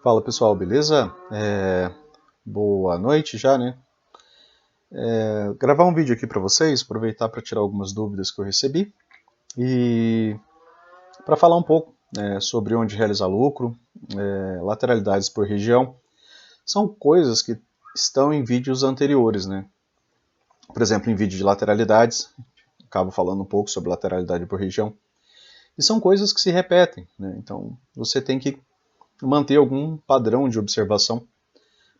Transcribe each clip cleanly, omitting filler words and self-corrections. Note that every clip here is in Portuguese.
Fala pessoal, beleza? Boa noite já, né? Gravar um vídeo aqui para vocês, aproveitar para tirar algumas dúvidas que eu recebi e para falar um pouco sobre onde realizar lucro, lateralidades por região. São coisas que estão em vídeos anteriores, né? Por exemplo, em vídeo de lateralidades, acabo falando um pouco sobre lateralidade por região. E são coisas que se repetem, né? Então você tem que manter algum padrão de observação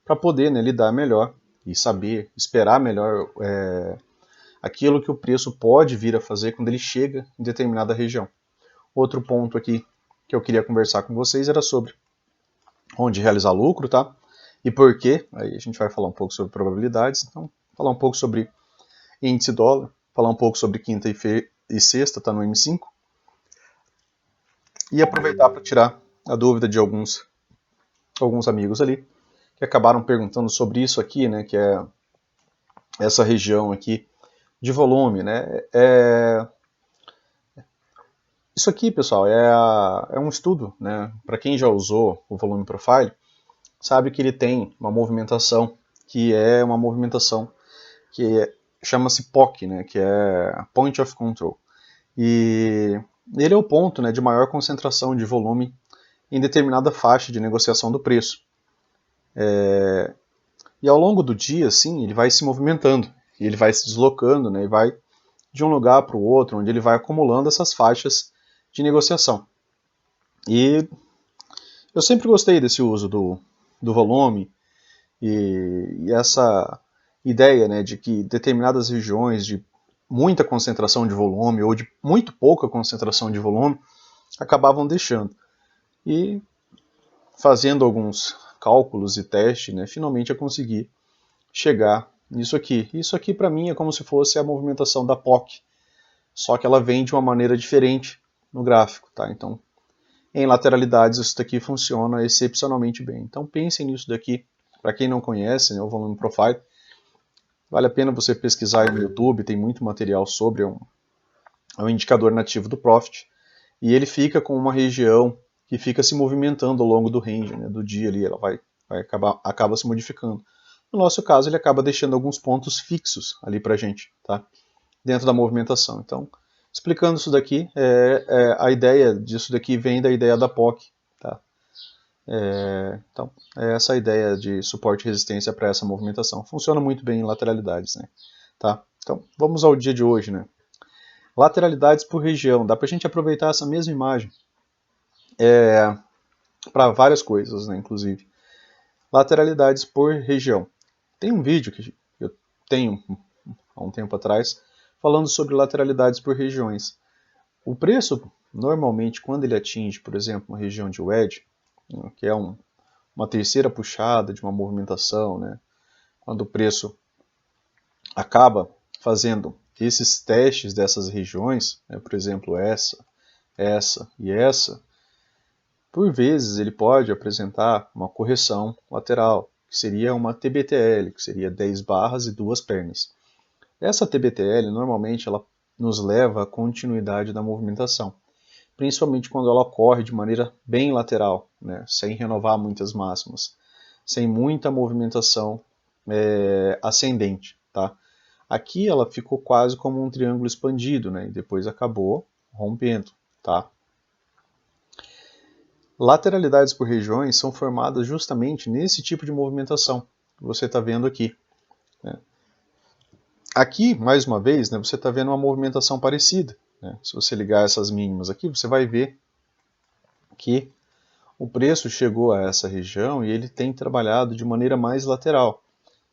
para poder, né, lidar melhor e saber esperar melhor aquilo que o preço pode vir a fazer quando ele chega em determinada região. Outro ponto aqui que eu queria conversar com vocês era sobre onde realizar lucro, tá? E por quê? Aí a gente vai falar um pouco sobre probabilidades, então falar um pouco sobre índice dólar, falar um pouco sobre quinta e sexta, tá no M5, e aproveitar para tirar a dúvida de alguns amigos ali que acabaram perguntando sobre isso aqui, né, que é essa região aqui de volume, né? Isso aqui, pessoal, é um estudo, né? Para quem já usou o volume profile, sabe que ele tem uma movimentação que é uma movimentação que chama-se POC, né? Que é Point of Control. E ele é o ponto, né, de maior concentração de volume em determinada faixa de negociação do preço. E ao longo do dia, assim, ele vai se movimentando, e ele vai se deslocando, né? E vai de um lugar para o outro, onde ele vai acumulando essas faixas de negociação. E eu sempre gostei desse uso do volume e essa ideia, né, de que determinadas regiões de muita concentração de volume ou de muito pouca concentração de volume acabavam deixando. E fazendo alguns cálculos e testes, né, finalmente eu consegui chegar nisso aqui. Isso aqui para mim é como se fosse a movimentação da POC, só que ela vem de uma maneira diferente no gráfico, tá? Então, em lateralidades, isso daqui funciona excepcionalmente bem. Então, pensem nisso daqui. Para quem não conhece, né, o volume profile, vale a pena você pesquisar aí no YouTube, tem muito material sobre, é um indicador nativo do Profit, e ele fica com uma região que fica se movimentando ao longo do range, né, do dia ali, ela acaba se modificando. No nosso caso, ele acaba deixando alguns pontos fixos ali para a gente, tá? Dentro da movimentação. Então, explicando isso daqui, a ideia disso daqui vem da ideia da POC, tá? Então, é essa a ideia de suporte e resistência para essa movimentação. Funciona muito bem em lateralidades, né? Tá? Então, vamos ao dia de hoje, né? Lateralidades por região. Dá para a gente aproveitar essa mesma imagem para várias coisas, né? Inclusive, lateralidades por região. Tem um vídeo que eu tenho há um tempo atrás falando sobre lateralidades por regiões. O preço, normalmente, quando ele atinge, por exemplo, uma região de wedge, que é uma terceira puxada de uma movimentação, né? Quando o preço acaba fazendo esses testes dessas regiões, né? Por exemplo, essa e essa, por vezes ele pode apresentar uma correção lateral, que seria uma TBTL, que seria 10 barras e duas pernas. Essa TBTL, normalmente, ela nos leva à continuidade da movimentação, principalmente quando ela ocorre de maneira bem lateral, né, sem renovar muitas máximas, sem muita movimentação ascendente. Tá? Aqui ela ficou quase como um triângulo expandido, né, e depois acabou rompendo. Tá? Lateralidades por regiões são formadas justamente nesse tipo de movimentação que você está vendo aqui. Né? Aqui, mais uma vez, né, você está vendo uma movimentação parecida. Né? Se você ligar essas mínimas aqui, você vai ver que o preço chegou a essa região e ele tem trabalhado de maneira mais lateral.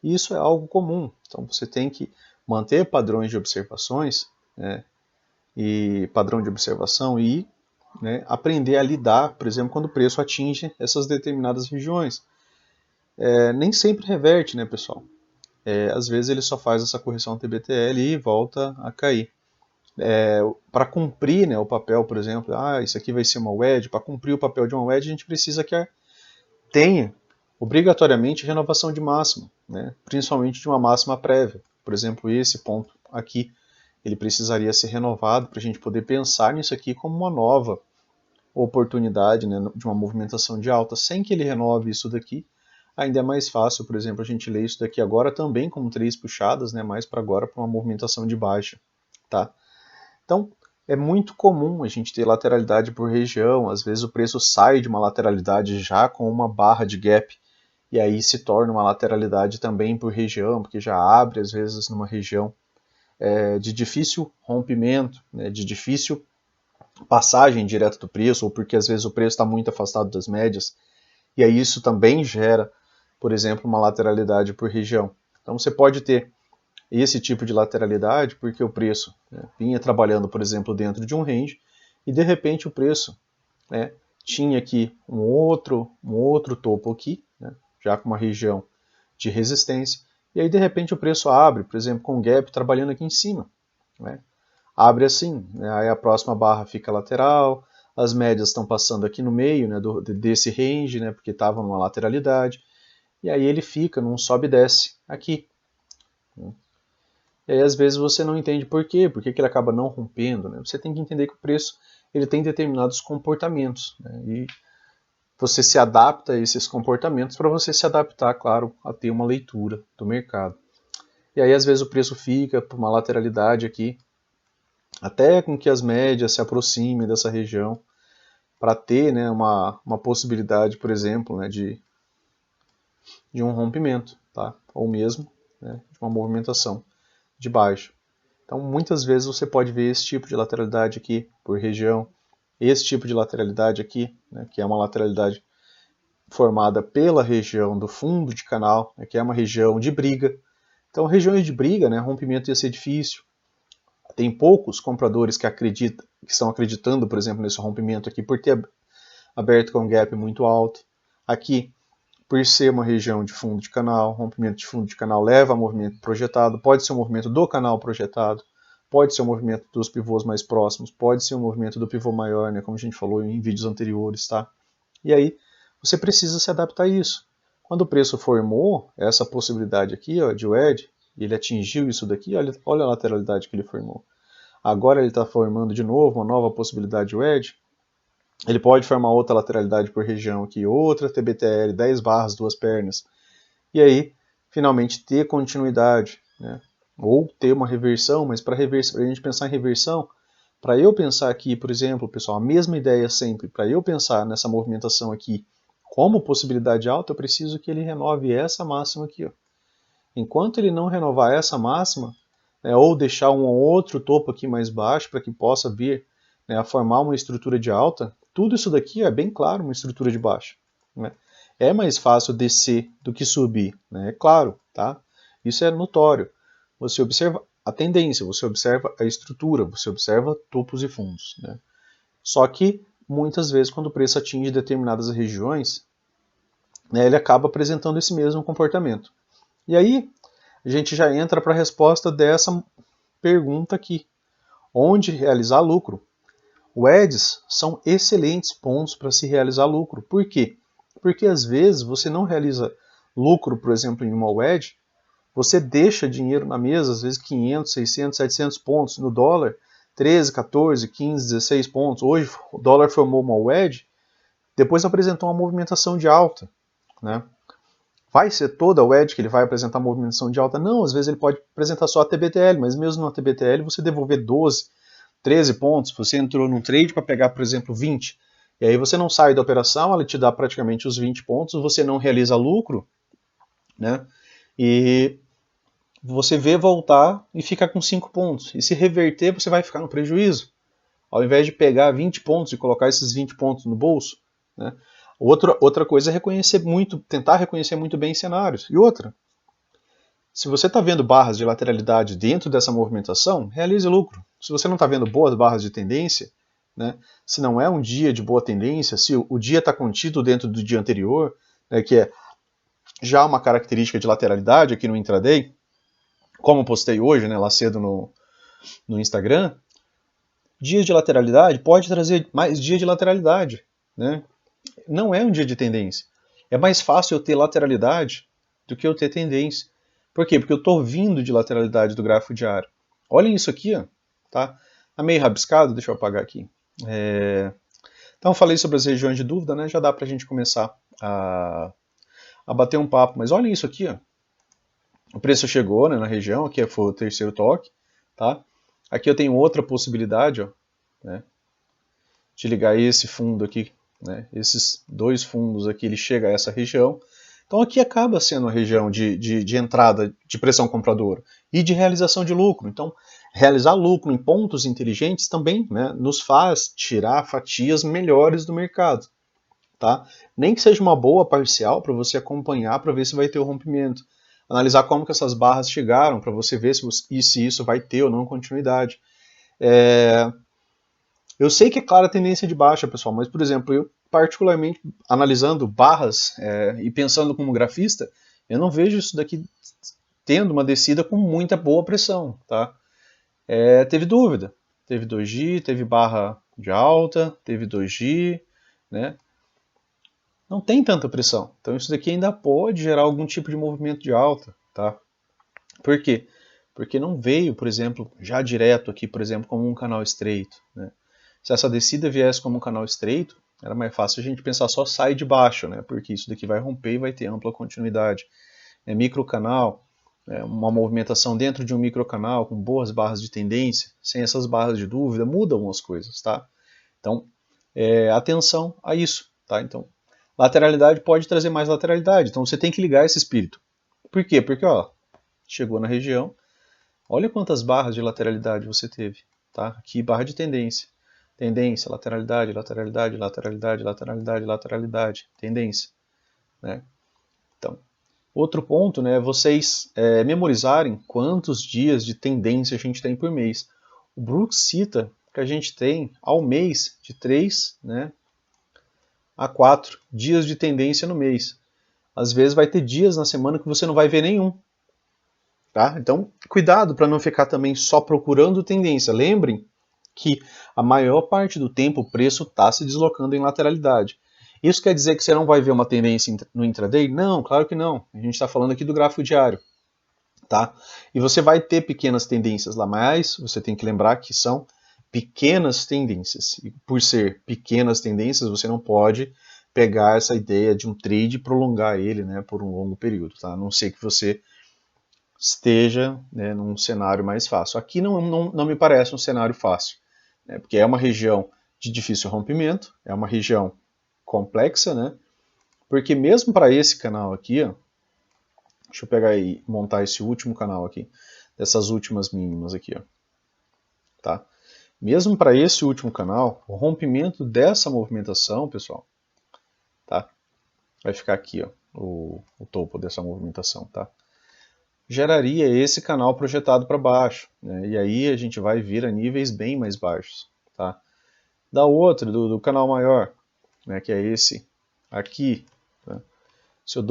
E isso é algo comum. Então você tem que manter padrões de observações, né, e padrão de observação e, né, aprender a lidar, por exemplo, quando o preço atinge essas determinadas regiões. Nem sempre reverte, né, pessoal? Às vezes ele só faz essa correção TBTL e volta a cair. Para cumprir, né, o papel, por exemplo, isso aqui vai ser uma wedge, para cumprir o papel de uma wedge a gente precisa que tenha obrigatoriamente renovação de máxima, né, principalmente de uma máxima prévia. Por exemplo, esse ponto aqui, ele precisaria ser renovado para a gente poder pensar nisso aqui como uma nova oportunidade, né, de uma movimentação de alta sem que ele renove isso daqui, ainda é mais fácil, por exemplo, a gente ler isso daqui agora também como 3 puxadas, né, mais para agora para uma movimentação de baixa. Tá? Então, é muito comum a gente ter lateralidade por região, às vezes o preço sai de uma lateralidade já com uma barra de gap, e aí se torna uma lateralidade também por região, porque já abre às vezes numa região de difícil rompimento, né, de difícil passagem direta do preço, ou porque às vezes o preço está muito afastado das médias, e aí isso também gera, por exemplo, uma lateralidade por região. Então você pode ter esse tipo de lateralidade porque o preço, né, vinha trabalhando, por exemplo, dentro de um range, e de repente o preço, né, tinha aqui um outro topo aqui, né, já com uma região de resistência, e aí de repente o preço abre, por exemplo, com um gap trabalhando aqui em cima, né, abre assim, né, aí a próxima barra fica lateral, as médias estão passando aqui no meio, né, desse range, né, porque estava numa lateralidade, e aí ele fica num sobe e desce aqui. E aí às vezes você não entende por que ele acaba não rompendo. Né? Você tem que entender que o preço ele tem determinados comportamentos, né? E você se adapta a esses comportamentos para você se adaptar, claro, a ter uma leitura do mercado. E aí às vezes o preço fica por uma lateralidade aqui, até com que as médias se aproximem dessa região, para ter, né, uma possibilidade, por exemplo, né, de um rompimento, tá? Ou mesmo, né, de uma movimentação de baixa. Então, muitas vezes você pode ver esse tipo de lateralidade aqui por região, esse tipo de lateralidade aqui, né, que é uma lateralidade formada pela região do fundo de canal, né, que é uma região de briga. Então, regiões de briga, né, rompimento ia ser difícil. Tem poucos compradores que estão acreditando, por exemplo, nesse rompimento aqui, por ter aberto com um gap muito alto. Aqui, por ser uma região de fundo de canal, rompimento de fundo de canal leva a movimento projetado, pode ser um movimento do canal projetado, pode ser um movimento dos pivôs mais próximos, pode ser um movimento do pivô maior, né, como a gente falou em vídeos anteriores, tá? E aí, você precisa se adaptar a isso. Quando o preço formou essa possibilidade aqui, ó, de wedge, e ele atingiu isso daqui, olha a lateralidade que ele formou. Agora ele está formando de novo uma nova possibilidade de wedge. Ele pode formar outra lateralidade por região aqui, outra TBTL, 10 barras, 2 pernas. E aí, finalmente, ter continuidade, né? Ou ter uma reversão, mas para a gente pensar em reversão, para eu pensar aqui, por exemplo, pessoal, a mesma ideia sempre, para eu pensar nessa movimentação aqui como possibilidade alta, eu preciso que ele renove essa máxima aqui. Ó. Enquanto ele não renovar essa máxima, né, ou deixar um ou outro topo aqui mais baixo para que possa vir, né, a formar uma estrutura de alta, tudo isso daqui é bem claro uma estrutura de baixa. Né? É mais fácil descer do que subir, né? É claro, tá? Isso é notório. Você observa a tendência, você observa a estrutura, você observa topos e fundos. Né? Só que, muitas vezes, quando o preço atinge determinadas regiões, né, ele acaba apresentando esse mesmo comportamento. E aí, a gente já entra para a resposta dessa pergunta aqui. Onde realizar lucro? Wedges são excelentes pontos para se realizar lucro. Por quê? Porque às vezes você não realiza lucro, por exemplo, em uma wedge, você deixa dinheiro na mesa, às vezes 500, 600, 700 pontos no dólar, 13, 14, 15, 16 pontos. Hoje o dólar formou uma wedge, depois apresentou uma movimentação de alta. Né? Vai ser toda a wedge que ele vai apresentar movimentação de alta? Não, às vezes ele pode apresentar só a TBTL, mas mesmo na TBTL você devolver 12, 13 pontos, você entrou num trade para pegar, por exemplo, 20, e aí você não sai da operação, ela te dá praticamente os 20 pontos, você não realiza lucro, né? E você vê voltar e ficar com 5 pontos. E se reverter, você vai ficar no prejuízo. Ao invés de pegar 20 pontos e colocar esses 20 pontos no bolso, né? Outra coisa é tentar reconhecer muito bem cenários. E outra, se você está vendo barras de lateralidade dentro dessa movimentação, realize lucro. Se você não está vendo boas barras de tendência, né, se não é um dia de boa tendência, se o dia está contido dentro do dia anterior, né, que é já uma característica de lateralidade aqui no intraday, como postei hoje, né, lá cedo no Instagram, dias de lateralidade pode trazer mais dia de lateralidade. Né? Não é um dia de tendência. É mais fácil eu ter lateralidade do que eu ter tendência. Por quê? Porque eu estou vindo de lateralidade do gráfico diário. Olhem isso aqui, ó, tá? Tá meio rabiscado, deixa eu apagar aqui. Então falei sobre as regiões de dúvida, né? Já dá para a gente começar a bater um papo. Mas olhem isso aqui, ó. O preço chegou, né, na região, aqui foi o terceiro toque, tá? Aqui eu tenho outra possibilidade, ó, né, de ligar esse fundo aqui, né, esses dois fundos aqui, ele chega a essa região. Então aqui acaba sendo a região de entrada de pressão compradora e de realização de lucro. Então realizar lucro em pontos inteligentes também, né, nos faz tirar fatias melhores do mercado. Tá? Nem que seja uma boa parcial para você acompanhar para ver se vai ter o rompimento. Analisar como que essas barras chegaram para você ver se isso vai ter ou não continuidade. Eu sei que é clara a tendência de baixa, pessoal, mas, por exemplo, eu particularmente analisando barras e pensando como grafista, eu não vejo isso daqui tendo uma descida com muita boa pressão. Tá? Teve dúvida. Teve doji, teve barra de alta, teve doji, né? Não tem tanta pressão. Então isso daqui ainda pode gerar algum tipo de movimento de alta, tá? Por quê? Porque não veio, por exemplo, já direto aqui, por exemplo, como um canal estreito, né? Se essa descida viesse como um canal estreito, era mais fácil a gente pensar só sai de baixo, né? Porque isso daqui vai romper e vai ter ampla continuidade. Microcanal, uma movimentação dentro de um microcanal com boas barras de tendência, sem essas barras de dúvida, mudam as coisas, tá? Então, atenção a isso, tá? Então, lateralidade pode trazer mais lateralidade, então você tem que ligar esse espírito. Por quê? Porque, ó, chegou na região, olha quantas barras de lateralidade você teve, tá? Aqui barra de tendência, tendência, lateralidade, lateralidade, lateralidade, lateralidade, lateralidade, tendência, né? Então, outro ponto, né, vocês memorizarem quantos dias de tendência a gente tem por mês. O Brooks cita que a gente tem ao mês de 3, né, a 4 dias de tendência no mês. Às vezes vai ter dias na semana que você não vai ver nenhum. Tá? Então, cuidado para não ficar também só procurando tendência. Lembrem que a maior parte do tempo o preço está se deslocando em lateralidade. Isso quer dizer que você não vai ver uma tendência no intraday? Não, claro que não. A gente está falando aqui do gráfico diário. Tá? E você vai ter pequenas tendências lá, mas você tem que lembrar que são pequenas tendências. E por ser pequenas tendências, você não pode pegar essa ideia de um trade e prolongar ele, né, por um longo período. Tá? A não ser que você esteja, né, num cenário mais fácil. Aqui não me parece um cenário fácil, né, porque é uma região de difícil rompimento, é uma região complexa, né, porque mesmo para esse canal aqui, ó, deixa eu pegar e montar esse último canal aqui, dessas últimas mínimas aqui, ó, tá? Mesmo para esse último canal, o rompimento dessa movimentação, pessoal, tá? Vai ficar aqui, ó, o topo dessa movimentação, tá? Geraria esse canal projetado para baixo, né? E aí a gente vai vir a níveis bem mais baixos, tá? Da outra, do canal maior, né, que é esse aqui, tá? Se eu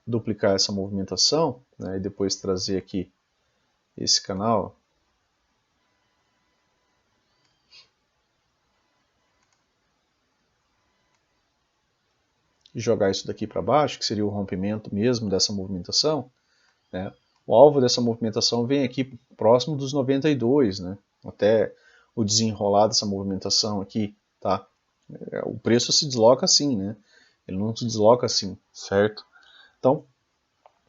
duplicar essa movimentação, né, e depois trazer aqui esse canal, e jogar isso daqui para baixo, que seria o rompimento mesmo dessa movimentação, né, o alvo dessa movimentação vem aqui próximo dos 92, né, até o desenrolar dessa movimentação aqui, tá? O preço se desloca assim, né? Ele não se desloca assim, certo? Então,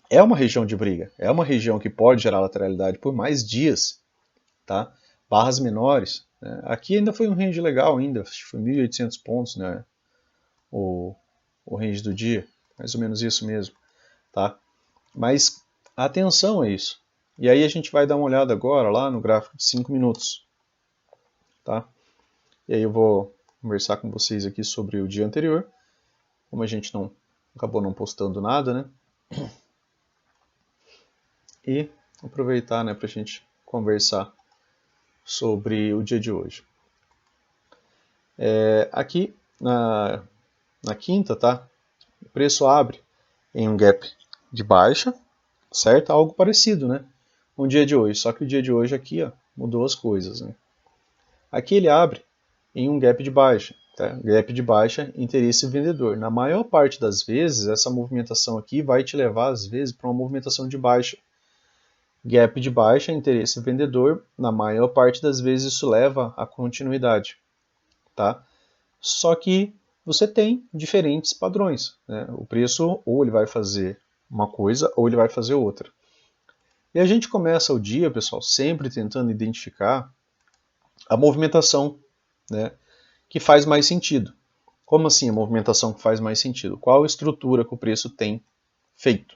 é uma região de briga, é uma região que pode gerar lateralidade por mais dias, tá? Barras menores, né? Aqui ainda foi um range legal ainda, acho que foi 1.800 pontos, né? O range do dia, mais ou menos isso mesmo, tá? Mas atenção a isso. E aí a gente vai dar uma olhada agora lá no gráfico de 5 minutos, tá? E aí eu vou conversar com vocês aqui sobre o dia anterior, como a gente acabou não postando nada, né? E aproveitar, né, para a gente conversar sobre o dia de hoje. Aqui na quinta, tá? O preço abre em um gap de baixa, certo? Algo parecido, né? Com o dia de hoje, só que o dia de hoje aqui, ó, mudou as coisas, né? Aqui ele abre em um gap de baixa, tá? Gap de baixa, interesse vendedor. Na maior parte das vezes, essa movimentação aqui vai te levar, às vezes, para uma movimentação de baixa. Gap de baixa, interesse vendedor, na maior parte das vezes isso leva à continuidade, tá? só que você tem diferentes padrões, né? O preço ou ele vai fazer uma coisa ou ele vai fazer outra. E a gente começa o dia, pessoal, sempre tentando identificar a movimentação, né, que faz mais sentido. Como assim a movimentação que faz mais sentido? Qual estrutura que o preço tem feito?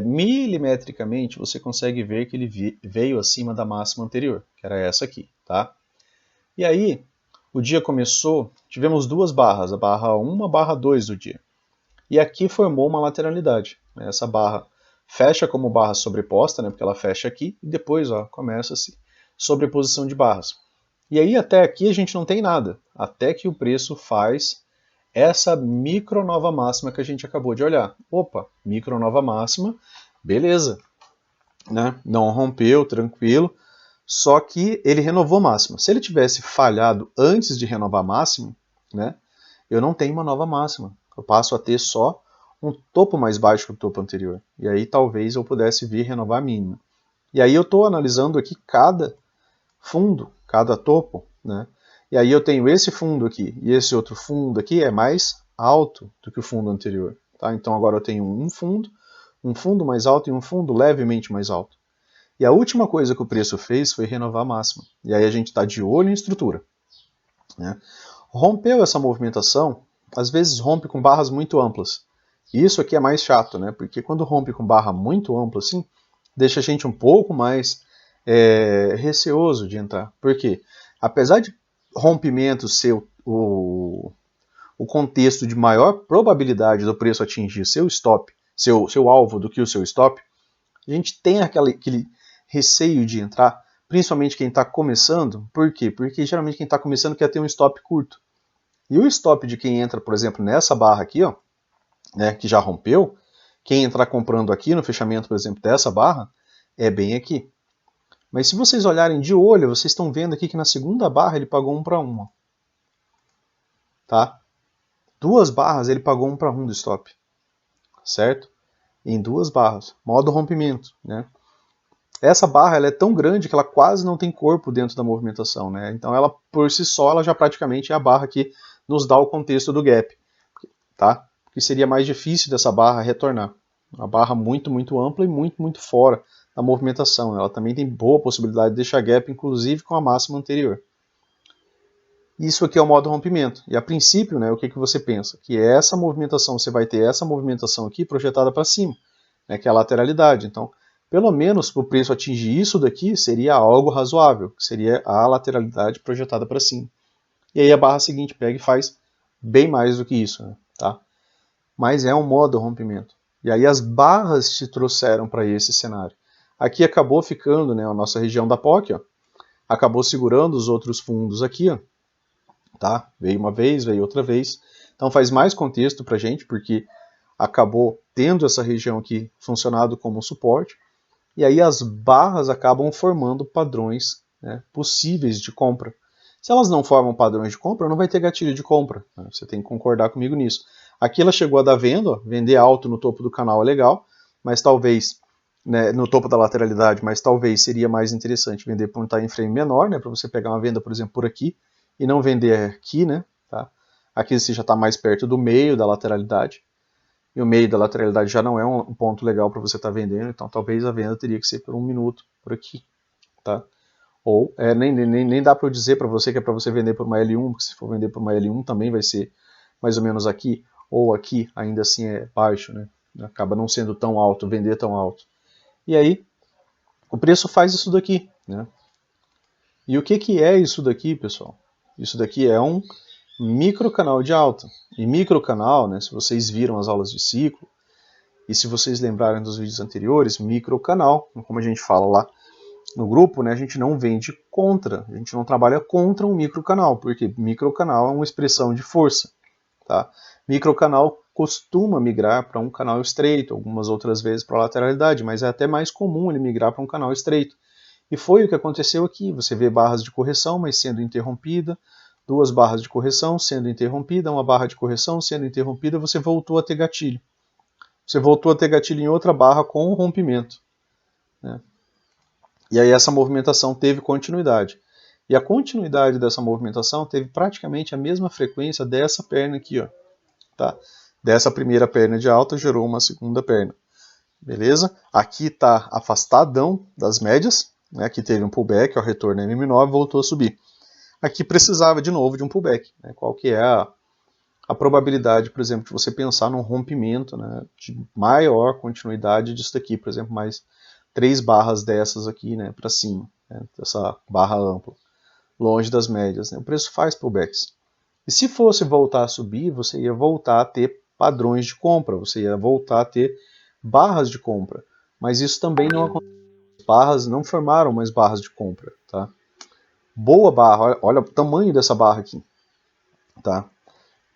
Milimetricamente você consegue ver que ele veio acima da máxima anterior, que era essa aqui, tá? E aí, o dia começou, tivemos duas barras, a barra 1 e a barra 2 do dia. E aqui formou uma lateralidade, né? Essa barra fecha como barra sobreposta, né, porque ela fecha aqui, e depois começa-se sobreposição de barras. E aí até aqui a gente não tem nada, até que o preço faz essa micro nova máxima que a gente acabou de olhar. Opa, micro nova máxima, beleza, né? Não rompeu, tranquilo, só que ele renovou máxima. Se ele tivesse falhado antes de renovar máxima, né, eu não tenho uma nova máxima. Eu passo a ter só um topo mais baixo que o topo anterior. E aí talvez eu pudesse vir renovar a mínima. E aí eu estou analisando aqui cada fundo, cada topo, né? E aí eu tenho esse fundo aqui e esse outro fundo aqui é mais alto do que o fundo anterior. Tá? Então agora eu tenho um fundo mais alto e um fundo levemente mais alto. E a última coisa que o preço fez foi renovar a máxima. E aí a gente está de olho em estrutura, né? Rompeu essa movimentação, às vezes rompe com barras muito amplas. E isso aqui é mais chato, né? Porque quando rompe com barra muito ampla assim, deixa a gente um pouco mais receoso de entrar. Por quê? Apesar de rompimento ser o contexto de maior probabilidade do preço atingir seu stop, seu alvo do que o seu stop, a gente tem aquele receio de entrar, principalmente quem está começando. Por quê? Porque geralmente quem está começando quer ter um stop curto. E o stop de quem entra, por exemplo, nessa barra aqui, ó, né, que já rompeu, quem entrar comprando aqui no fechamento, por exemplo, dessa barra, é bem aqui. Mas se vocês olharem de olho, vocês estão vendo aqui que na segunda barra ele pagou 1 para 1. Tá? Duas barras ele pagou 1 para 1 do stop. Certo? Em duas barras. Modo rompimento. Né? Essa barra ela é tão grande que ela quase não tem corpo dentro da movimentação. Né? Então ela por si só ela já praticamente é a barra que nos dá o contexto do gap. Tá? Porque seria mais difícil dessa barra retornar. Uma barra muito, muito ampla e muito, muito fora da movimentação. Ela também tem boa possibilidade de deixar gap, inclusive com a máxima anterior. Isso aqui é o modo rompimento. E a princípio, né, o que você pensa? Que essa movimentação, você vai ter essa movimentação aqui projetada para cima, né, que é a lateralidade. Então, pelo menos para o preço atingir isso daqui, seria algo razoável, que seria a lateralidade projetada para cima. E aí a barra seguinte pega e faz bem mais do que isso. Né, tá? Mas é um modo rompimento. E aí as barras te trouxeram para esse cenário. Aqui acabou ficando, né, a nossa região da POC, ó, acabou segurando os outros fundos aqui, ó, tá? Veio uma vez, veio outra vez. Então faz mais contexto para a gente, porque acabou tendo essa região aqui funcionado como suporte, e aí as barras acabam formando padrões, né, possíveis de compra. Se elas não formam padrões de compra, não vai ter gatilho de compra. Né? Você tem que concordar comigo nisso. Aqui ela chegou a dar venda, ó, vender alto no topo do canal é legal, mas talvez, né, no topo da lateralidade, mas talvez seria mais interessante vender por um time frame menor, né, para você pegar uma venda, por exemplo, por aqui, e não vender aqui, né, tá? Aqui você já está mais perto do meio da lateralidade, e o meio da lateralidade já não é um ponto legal para você estar vendendo, então talvez a venda teria que ser por 1 minuto, por aqui, tá? Ou nem dá para eu dizer para você que é para você vender por uma L1, porque se for vender por uma L1 também vai ser mais ou menos aqui, ou aqui, ainda assim é baixo, né? Acaba não sendo tão alto, vender tão alto. E aí, o preço faz isso daqui, né? E o que é isso daqui, pessoal? Isso daqui é um microcanal de alta. E microcanal, né, se vocês viram as aulas de ciclo, e se vocês lembrarem dos vídeos anteriores, microcanal, como a gente fala lá no grupo, né, a gente não vende contra, a gente não trabalha contra um microcanal, porque microcanal é uma expressão de força. Tá? Microcanal costuma migrar para um canal estreito, algumas outras vezes para a lateralidade, mas é até mais comum ele migrar para um canal estreito. E foi o que aconteceu aqui. Você vê barras de correção, mas sendo interrompida, duas barras de correção sendo interrompida, uma barra de correção sendo interrompida, você voltou a ter gatilho. Você voltou a ter gatilho em outra barra com o rompimento. Né? E aí essa movimentação teve continuidade. E a continuidade dessa movimentação teve praticamente a mesma frequência dessa perna aqui, ó, tá? Dessa primeira perna de alta gerou uma segunda perna. Beleza? Aqui está afastadão das médias, né? Aqui teve um pullback, ó, retorno MM9, voltou a subir. Aqui precisava de novo de um pullback. Né? Qual que é a probabilidade, por exemplo, de você pensar num rompimento, né, de maior continuidade disso daqui, por exemplo, mais 3 barras dessas aqui, né, para cima, né, essa barra ampla, longe das médias. Né? O preço faz pullbacks. E se fosse voltar a subir, você ia voltar a ter padrões de compra, você ia voltar a ter barras de compra. Mas isso também não aconteceu. As barras não formaram mais barras de compra. Tá? Boa barra, olha o tamanho dessa barra aqui. Tá?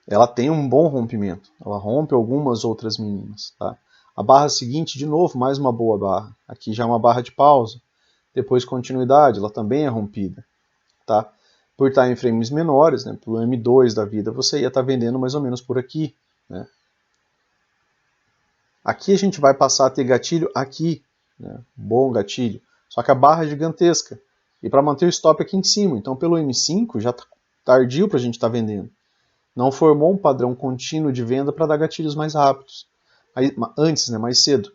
Ela tem um bom rompimento. Ela rompe algumas outras mínimas. Tá? A barra seguinte, de novo, mais uma boa barra. Aqui já é uma barra de pausa. Depois continuidade, ela também é rompida. Tá? Por time frames menores, né, por M2 da vida, você ia estar vendendo mais ou menos por aqui. Né? Aqui a gente vai passar a ter gatilho aqui, né? Bom gatilho, só que a barra é gigantesca. E para manter o stop aqui em cima, então pelo M5 já está tardio para a gente estar vendendo. Não formou um padrão contínuo de venda para dar gatilhos mais rápidos. Antes, né, mais cedo.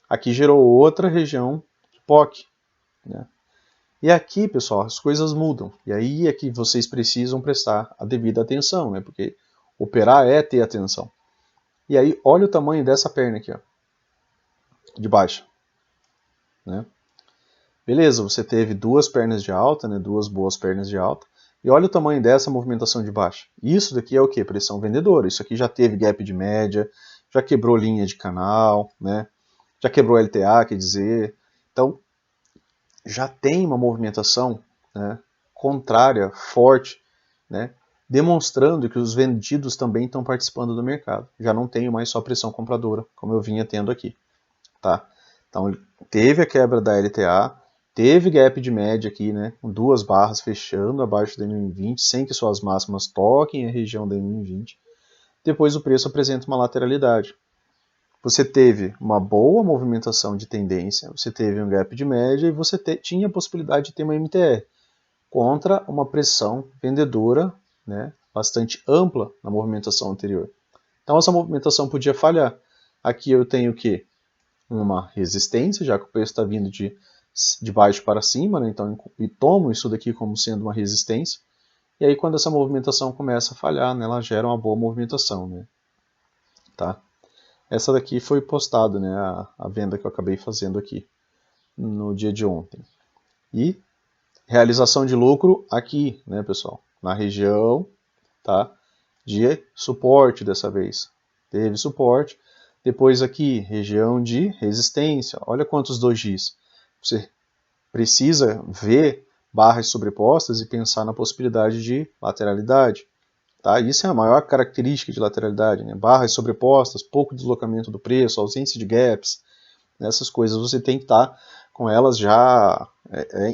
Aqui gerou outra região de POC. Né? E aqui, pessoal, as coisas mudam. E aí é que vocês precisam prestar a devida atenção, né? Porque operar é ter atenção. E aí, olha o tamanho dessa perna aqui, ó, de baixa. Né? Beleza, você teve duas pernas de alta, né? Duas boas pernas de alta. E olha o tamanho dessa movimentação de baixa. Isso daqui é o quê? Pressão vendedora. Isso aqui já teve gap de média, já quebrou linha de canal, né? Já quebrou LTA, quer dizer. Então, já tem uma movimentação, né, contrária, forte, né, demonstrando que os vendidos também estão participando do mercado. Já não tenho mais só pressão compradora, como eu vinha tendo aqui. Tá? Então, teve a quebra da LTA, teve gap de média aqui, né, com duas barras fechando abaixo da M20, sem que suas máximas toquem a região da M20. Depois o preço apresenta uma lateralidade. Você teve uma boa movimentação de tendência, você teve um gap de média e você tinha a possibilidade de ter uma MTR contra uma pressão vendedora, né, bastante ampla na movimentação anterior. Então essa movimentação podia falhar. Aqui eu tenho o quê? Uma resistência, já que o preço está vindo de baixo para cima, né, então eu tomo isso daqui como sendo uma resistência. E aí quando essa movimentação começa a falhar, né, ela gera uma boa movimentação. Né, tá? Essa daqui foi postada, né, a venda que eu acabei fazendo aqui no dia de ontem. E realização de lucro aqui, né, pessoal, na região, tá, de suporte dessa vez. Teve suporte. Depois aqui, região de resistência. Olha quantos dojis. Você precisa ver barras sobrepostas e pensar na possibilidade de lateralidade. Tá? Isso é a maior característica de lateralidade, né? Barras sobrepostas, pouco deslocamento do preço, ausência de gaps, essas coisas você tem que estar com elas já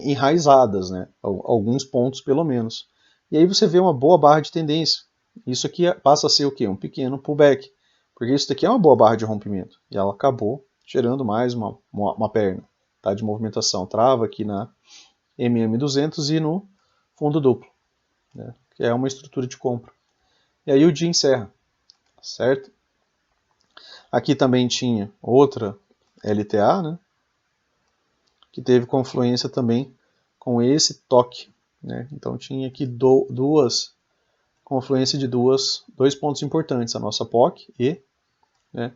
enraizadas, né? Alguns pontos pelo menos. E aí você vê uma boa barra de tendência. Isso aqui passa a ser o quê? Um pequeno pullback, porque isso daqui é uma boa barra de rompimento e ela acabou gerando mais uma perna, tá? De movimentação. Trava aqui na MM200 e no fundo duplo, né? Que é uma estrutura de compra. E aí o dia encerra, certo? Aqui também tinha outra LTA, né, que teve confluência também com esse toque. Né? Então tinha aqui confluência de dois pontos importantes, a nossa POC e, né,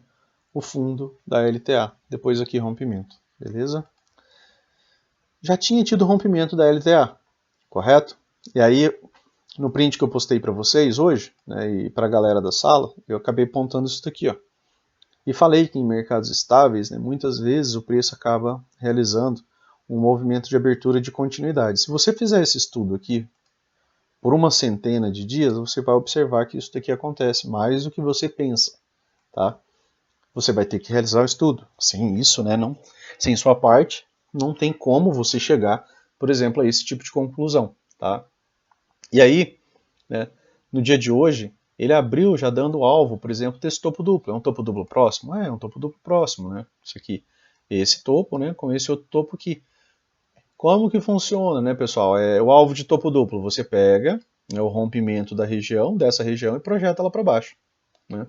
o fundo da LTA. Depois aqui rompimento, beleza? Já tinha tido rompimento da LTA, correto? E aí no print que eu postei para vocês hoje, né, e para a galera da sala, eu acabei apontando isso daqui, ó. E falei que em mercados estáveis, né, muitas vezes o preço acaba realizando um movimento de abertura de continuidade. Se você fizer esse estudo aqui por uma centena de dias, você vai observar que isso daqui acontece mais do que você pensa. Tá? Você vai ter que realizar o estudo. Sem isso, né, não, sem sua parte, não tem como você chegar, por exemplo, a esse tipo de conclusão. Tá? E aí, né, no dia de hoje, ele abriu já dando alvo, por exemplo, desse topo duplo. É um topo duplo próximo? É um topo duplo próximo, né? Isso aqui. Esse topo, né, com esse outro topo aqui. Como que funciona, né, pessoal? É o alvo de topo duplo. Você pega, né, o rompimento dessa região e projeta ela para baixo, né?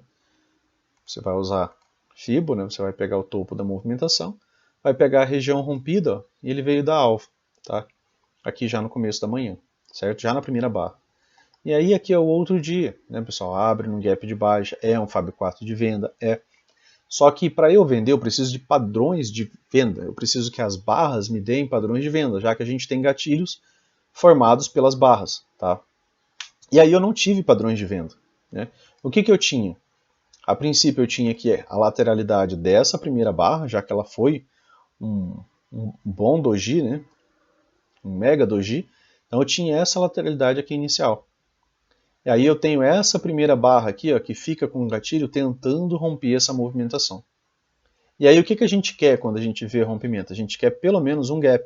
Você vai usar Fibo, né? Você vai pegar o topo da movimentação, vai pegar a região rompida, ó, e ele veio da alvo, tá? Aqui já no começo da manhã, certo? Já na primeira barra. E aí aqui é o outro dia, né, pessoal? Abre no gap de baixa, é um Fab 4 de venda, é. Só que para eu vender eu preciso de padrões de venda. Eu preciso que as barras me deem padrões de venda, já que a gente tem gatilhos formados pelas barras, tá? E aí eu não tive padrões de venda, né? O que eu tinha? A princípio eu tinha aqui a lateralidade dessa primeira barra, já que ela foi um bom doji, né? Um mega doji. Então eu tinha essa lateralidade aqui inicial. E aí eu tenho essa primeira barra aqui, ó, que fica com o gatilho tentando romper essa movimentação. E aí o que a gente quer quando a gente vê rompimento? A gente quer pelo menos um gap.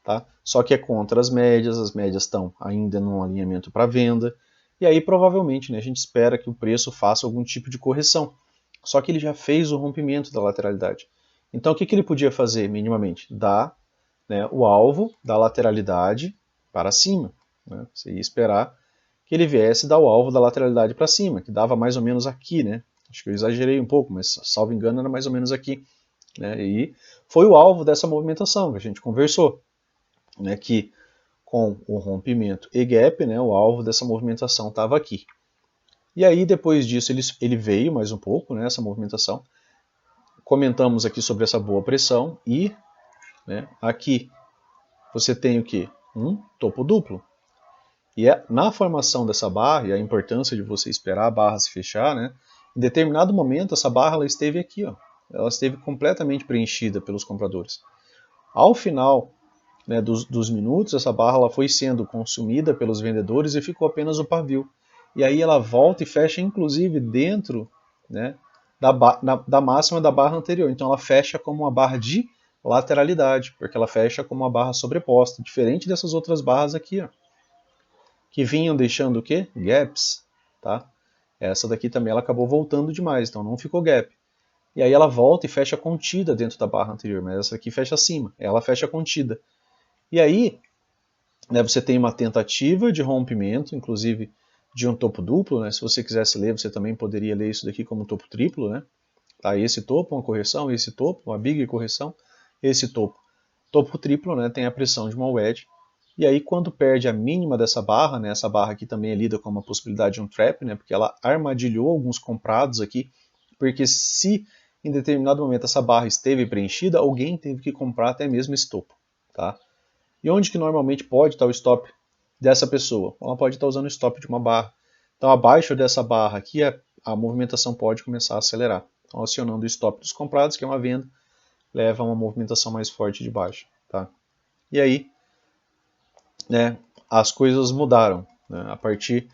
Tá? Só que é contra as médias estão ainda num alinhamento para venda. E aí provavelmente, né, a gente espera que o preço faça algum tipo de correção. Só que ele já fez o rompimento da lateralidade. Então o que ele podia fazer minimamente? Dar, né, o alvo da lateralidade para cima. Né? Você ia esperar que ele viesse dar o alvo da lateralidade para cima, que dava mais ou menos aqui, né? Acho que eu exagerei um pouco, mas salvo engano era mais ou menos aqui. Né? E foi o alvo dessa movimentação que a gente conversou, né? Que com o rompimento e gap, né? O alvo dessa movimentação estava aqui. E aí depois disso ele veio mais um pouco, né? Essa movimentação. Comentamos aqui sobre essa boa pressão e, né, aqui você tem o que? Um topo duplo. E é na formação dessa barra, e a importância de você esperar a barra se fechar, né? Em determinado momento essa barra ela esteve aqui, ó. Ela esteve completamente preenchida pelos compradores. Ao final, né, dos minutos, essa barra ela foi sendo consumida pelos vendedores e ficou apenas o pavio. E aí ela volta e fecha inclusive dentro, né, da máxima da barra anterior. Então ela fecha como uma barra de lateralidade, porque ela fecha como uma barra sobreposta, diferente dessas outras barras aqui, ó, que vinham deixando o quê? Gaps, tá? Essa daqui também ela acabou voltando demais, então não ficou gap. E aí ela volta e fecha contida dentro da barra anterior, mas essa aqui fecha acima, ela fecha contida. E aí, né, você tem uma tentativa de rompimento, inclusive de um topo duplo, né? Se você quisesse ler, você também poderia ler isso daqui como topo triplo, né? Tá, esse topo, uma correção, esse topo, uma big correção, esse topo. Topo triplo, né, tem a pressão de uma wedge. E aí, quando perde a mínima dessa barra, né, essa barra aqui também é lida como uma possibilidade de um trap, né, porque ela armadilhou alguns comprados aqui, porque se em determinado momento essa barra esteve preenchida, alguém teve que comprar até mesmo esse topo. Tá? E onde que normalmente pode estar o stop dessa pessoa? Ela pode estar usando o stop de uma barra. Então, abaixo dessa barra aqui, a movimentação pode começar a acelerar. Então, acionando o stop dos comprados, que é uma venda, leva a uma movimentação mais forte de baixo. Tá? E aí, né, as coisas mudaram. Né? A partir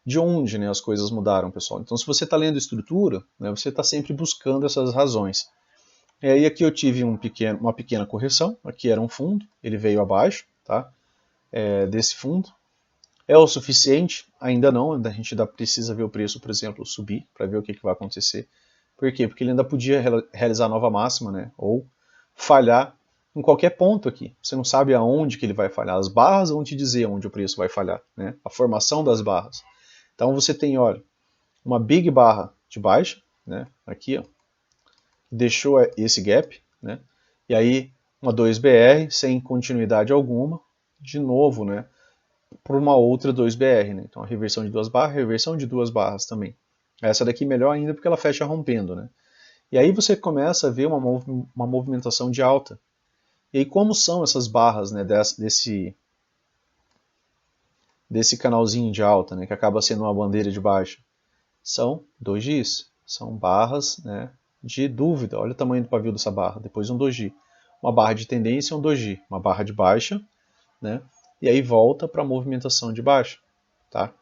de onde, né, as coisas mudaram, pessoal? Então, se você está lendo estrutura, né, você está sempre buscando essas razões. E aí aqui eu tive uma pequena correção. Aqui era um fundo, ele veio abaixo, tá? Desse fundo. É o suficiente? Ainda não. A gente ainda precisa ver o preço, por exemplo, subir para ver o que vai acontecer. Por quê? Porque ele ainda podia realizar nova máxima, né? Ou falhar em qualquer ponto aqui. Você não sabe aonde que ele vai falhar. As barras vão te dizer onde o preço vai falhar, né? A formação das barras. Então você tem, olha, uma big barra de baixa, né? Aqui, ó, deixou esse gap, né? E aí uma 2BR sem continuidade alguma, de novo, né? Por uma outra 2BR, né? Então a reversão de duas barras, reversão de duas barras também. Essa daqui melhor ainda porque ela fecha rompendo, né? E aí você começa a ver uma movimentação de alta. E aí como são essas barras, né? Desse canalzinho de alta, né? Que acaba sendo uma bandeira de baixa. São dojis, são barras, né, de dúvida. Olha o tamanho do pavio dessa barra, depois um doji. Uma barra de tendência, um doji. Uma barra de baixa, né, e aí volta para a movimentação de baixa. Tá?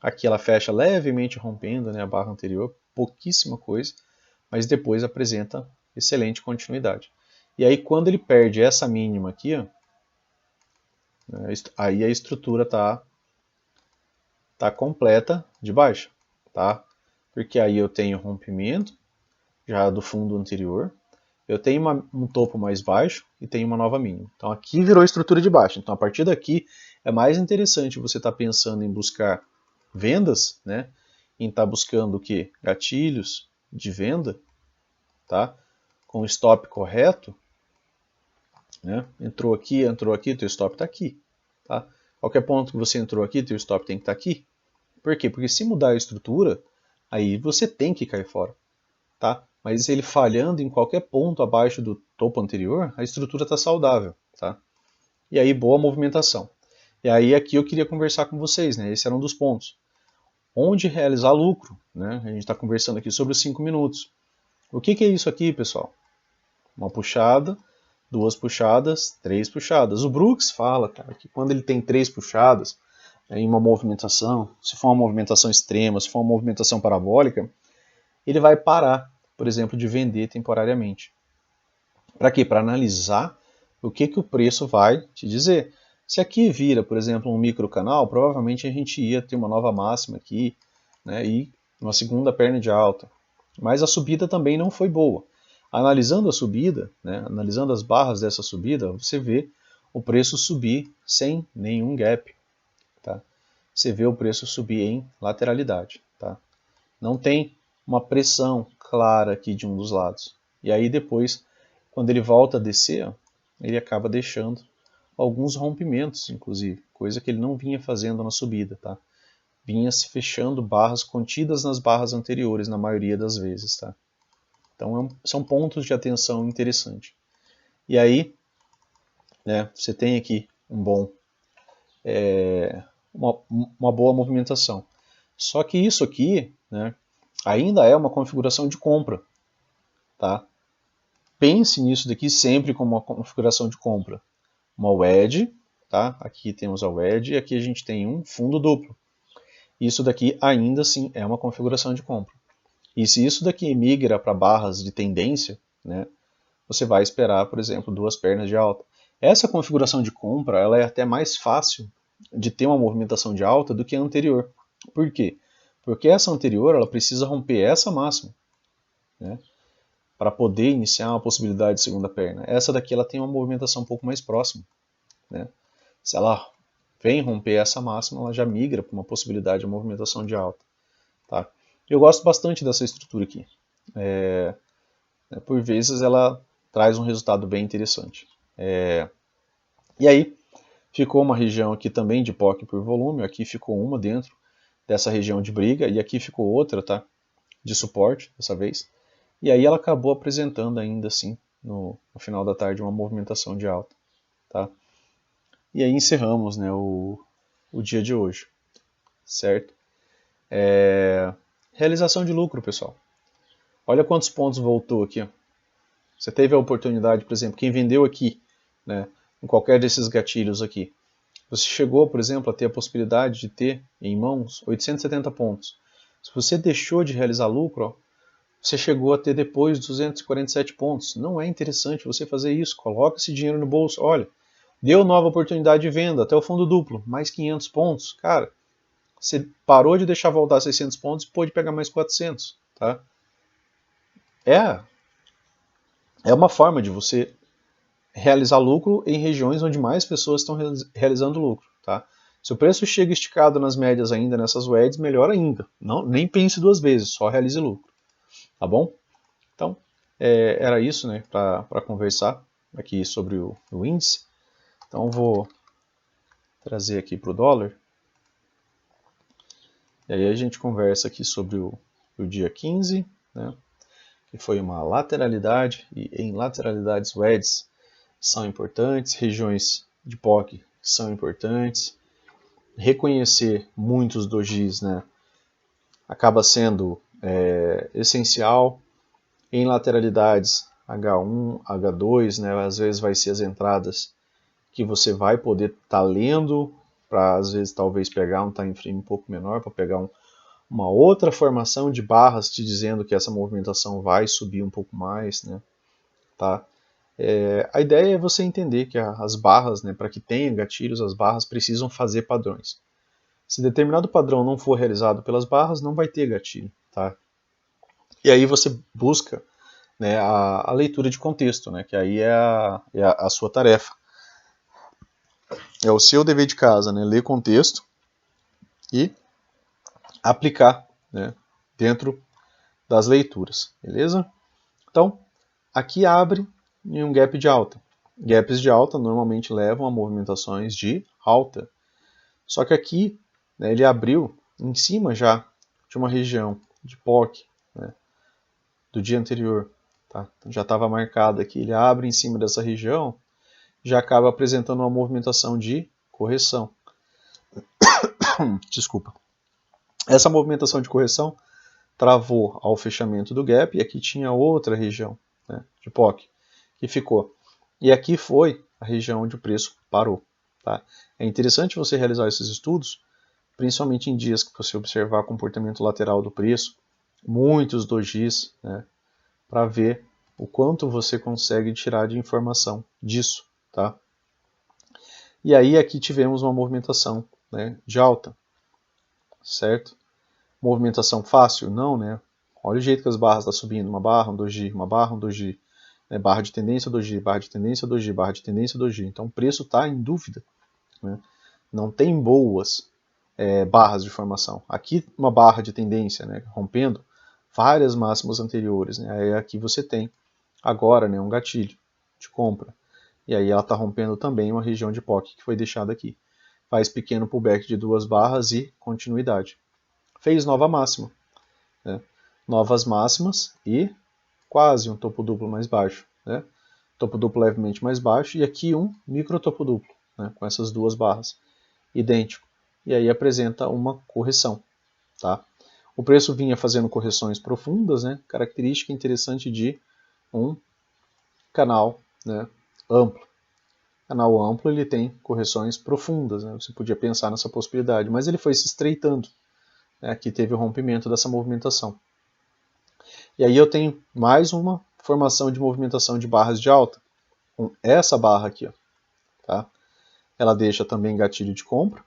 Aqui ela fecha levemente rompendo, né, a barra anterior, pouquíssima coisa, mas depois apresenta excelente continuidade. E aí quando ele perde essa mínima aqui, ó, né, aí a estrutura tá completa de baixa. Tá? Porque aí eu tenho rompimento já do fundo anterior, eu tenho um topo mais baixo e tenho uma nova mínima. Então aqui virou estrutura de baixa. Então a partir daqui é mais interessante você estar pensando em buscar vendas, né? Em estar buscando o quê? Gatilhos de venda, tá? Com o stop correto, né? Entrou aqui, teu stop está aqui, tá? Qualquer ponto que você entrou aqui, teu stop tem que estar aqui. Por quê? Porque se mudar a estrutura, aí você tem que cair fora, tá? Mas ele falhando em qualquer ponto abaixo do topo anterior, a estrutura está saudável, tá? E aí, boa movimentação. E aí, aqui eu queria conversar com vocês, né? Esse era um dos pontos. Onde realizar lucro, né? A gente está conversando aqui sobre os 5 minutos. O que é isso aqui, pessoal? Uma puxada, 2 puxadas, 3 puxadas. O Brooks fala, cara, que quando ele tem 3 puxadas em uma movimentação, se for uma movimentação extrema, se for uma movimentação parabólica, ele vai parar, por exemplo, de vender temporariamente. Para quê? Para analisar o que o preço vai te dizer. Se aqui vira, por exemplo, um micro canal, provavelmente a gente ia ter uma nova máxima aqui, né, e uma segunda perna de alta. Mas a subida também não foi boa. Analisando a subida, né, analisando as barras dessa subida, você vê o preço subir sem nenhum gap. Tá? Você vê o preço subir em lateralidade. Tá? Não tem uma pressão clara aqui de um dos lados. E aí depois, quando ele volta a descer, ele acaba deixando alguns rompimentos, inclusive, coisa que ele não vinha fazendo na subida, tá? Vinha se fechando barras contidas nas barras anteriores, na maioria das vezes, tá? Então são pontos de atenção interessantes. E aí, né, você tem aqui uma boa movimentação. Só que isso aqui, né, ainda é uma configuração de compra, tá? Pense nisso daqui sempre como uma configuração de compra. Uma wedge, tá? Aqui temos a wedge e aqui a gente tem um fundo duplo. Isso daqui ainda assim é uma configuração de compra. E se isso daqui migra para barras de tendência, né, você vai esperar, por exemplo, 2 pernas de alta. Essa configuração de compra ela é até mais fácil de ter uma movimentação de alta do que a anterior. Por quê? Porque essa anterior ela precisa romper essa máxima, né, para poder iniciar uma possibilidade de segunda perna. Essa daqui ela tem uma movimentação um pouco mais próxima, né? Se ela vem romper essa máxima, ela já migra para uma possibilidade de movimentação de alta. Tá? Eu gosto bastante dessa estrutura aqui. Por vezes ela traz um resultado bem interessante. E aí, ficou uma região aqui também de POC por volume, aqui ficou uma dentro dessa região de briga, e aqui ficou outra, tá? De suporte, dessa vez. E aí ela acabou apresentando ainda assim, no final da tarde, uma movimentação de alta. Tá? E aí encerramos, né, o dia de hoje, certo? Realização de lucro, pessoal. Olha quantos pontos voltou aqui. Ó. Você teve a oportunidade, por exemplo, quem vendeu aqui, né, em qualquer desses gatilhos aqui, você chegou, por exemplo, a ter a possibilidade de ter em mãos 870 pontos. Se você deixou de realizar lucro, ó, você chegou a ter depois 247 pontos. Não é interessante você fazer isso. Coloca esse dinheiro no bolso. Olha, deu nova oportunidade de venda, até o fundo duplo, mais 500 pontos. Cara, você parou de deixar voltar 600 pontos e pôde pegar mais 400. Tá? É uma forma de você realizar lucro em regiões onde mais pessoas estão realizando lucro. Tá? Se o preço chega esticado nas médias ainda nessas wedges, melhor ainda. Não, nem pense 2 vezes, só realize lucro. Tá bom? Então, era isso, né, para conversar aqui sobre o índice. Então, vou trazer aqui para o dólar. E aí a gente conversa aqui sobre o dia 15, né, que foi uma lateralidade, e em lateralidades wedges são importantes, regiões de POC são importantes. Reconhecer muitos dojis, né, acaba sendo essencial. Em lateralidades H1, H2, né, às vezes vai ser as entradas que você vai poder estar lendo para às vezes talvez pegar um time frame um pouco menor, para pegar uma outra formação de barras te dizendo que essa movimentação vai subir um pouco mais, né, tá? A ideia é você entender que as barras, né, para que tenha gatilhos, as barras precisam fazer padrões. Se determinado padrão não for realizado pelas barras, não vai ter gatilho, tá? E aí você busca né, a leitura de contexto, né, que aí é a sua tarefa. É o seu dever de casa, né, ler contexto e aplicar, né, dentro das leituras, beleza? Então, aqui abre em um gap de alta. Gaps de alta normalmente levam a movimentações de alta. Só que aqui, né, ele abriu em cima já de uma região de POC, né, do dia anterior. Tá? Então, já estava marcado aqui. Ele abre em cima dessa região, já acaba apresentando uma movimentação de correção. Desculpa. Essa movimentação de correção travou ao fechamento do gap, e aqui tinha outra região, né, de POC que ficou. E aqui foi a região onde o preço parou. Tá? É interessante você realizar esses estudos, principalmente em dias que você observar comportamento lateral do preço, muitos dojis, né, para ver o quanto você consegue tirar de informação disso. Tá? E aí aqui tivemos uma movimentação, né, de alta, certo? Movimentação fácil? Não, né? Olha o jeito que as barras estão subindo, uma barra, um doji, uma barra, um doji, né? Barra de tendência, doji, barra de tendência, doji, barra de tendência, doji. Então o preço está em dúvida, né? Não tem boas barras de formação. Aqui uma barra de tendência, né, rompendo várias máximas anteriores, né? Aí aqui você tem agora, né, um gatilho de compra. E aí ela está rompendo também uma região de POC que foi deixada aqui. Faz pequeno pullback de 2 barras e continuidade. Fez nova máxima, né? Novas máximas e quase um topo duplo mais baixo, né? Topo duplo levemente mais baixo e aqui um micro topo duplo, né? Com essas duas barras, idêntico. E aí apresenta uma correção, tá? O preço vinha fazendo correções profundas, né? Característica interessante de um canal, né, amplo. Canal amplo ele tem correções profundas, né? Você podia pensar nessa possibilidade, mas ele foi se estreitando. Aqui teve o rompimento dessa movimentação. E aí eu tenho mais uma formação de movimentação de barras de alta, com essa barra aqui. Ó, tá? Ela deixa também gatilho de compra,